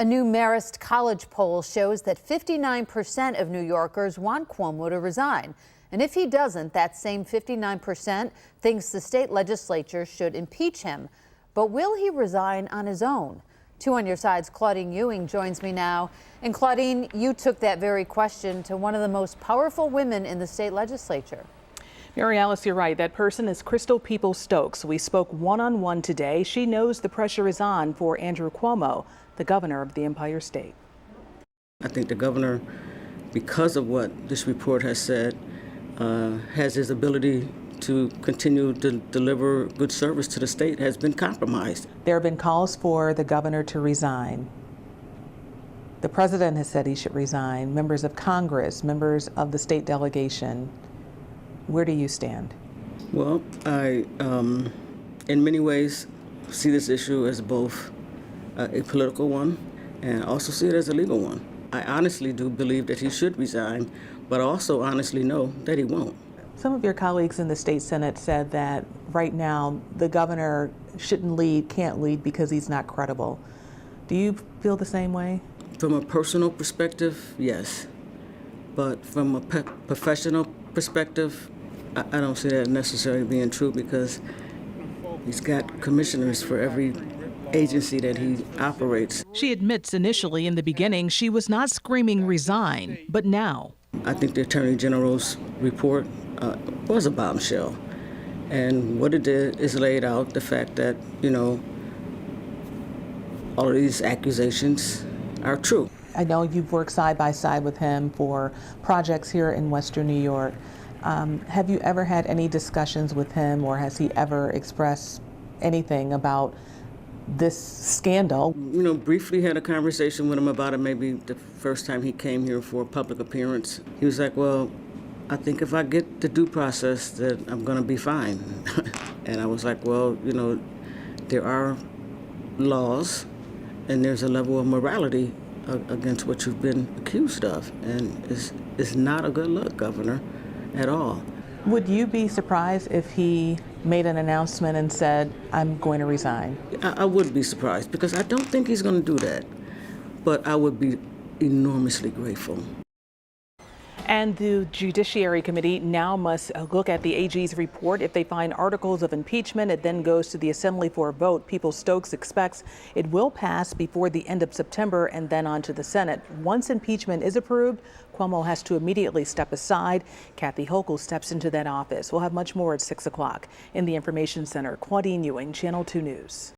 A new Marist College poll shows that 59% of New Yorkers want Cuomo to resign. And if he doesn't, that same 59% thinks the state legislature should impeach him. But will he resign on his own? 2 on Your Side's Claudine Ewing joins me now. And Claudine, you took that very question to one of the most powerful women in the state legislature. Mary Alice, you're right. That person is Peoples-Stokes. We spoke one-on-one today. She knows the pressure is on for Andrew Cuomo, the governor of the Empire State. I think the governor, because of what this report has said, has his ability to continue to deliver good service to the state has been compromised. There have been calls for the governor to resign. The president has said he should resign. Members of Congress, members of the state delegation. Where do you stand? Well, I, in many ways, see this issue as both a political one and also see it as a legal one. I honestly do believe that he should resign, but I also honestly know that he won't. Some of your colleagues in the state Senate said that right now the governor shouldn't lead, can't lead because he's not credible. Do you feel the same way? From a personal perspective, yes. But from a professional perspective, I don't see that necessarily being true because he's got commissioners for every agency that he operates. She admits initially in the beginning she was not screaming resign, but now. I think the Attorney General's report was a bombshell. And what it did is laid out the fact that, all of these accusations are true. I know you've worked side by side with him for projects here in Western New York. Have you ever had any discussions with him, or has he ever expressed anything about this scandal? Briefly had a conversation with him about it maybe the first time he came here for a public appearance. He was like, well, I think if I get the due process that I'm going to be fine. And I was like, well, there are laws and there's a level of morality against what you've been accused of. And it's not a good look, Governor, at all. Would you be surprised if he made an announcement and said, I'm going to resign? I would be surprised because I don't think he's going to do that. But I would be enormously grateful. And the Judiciary Committee now must look at the AG's report. If they find articles of impeachment, it then goes to the Assembly for a vote. Peoples-Stokes expects it will pass before the end of September and then on to the Senate. Once impeachment is approved, Cuomo has to immediately step aside. Kathy Hochul steps into that office. We'll have much more at 6 o'clock. In the Information Center, Claudine Ewing, Channel 2 News.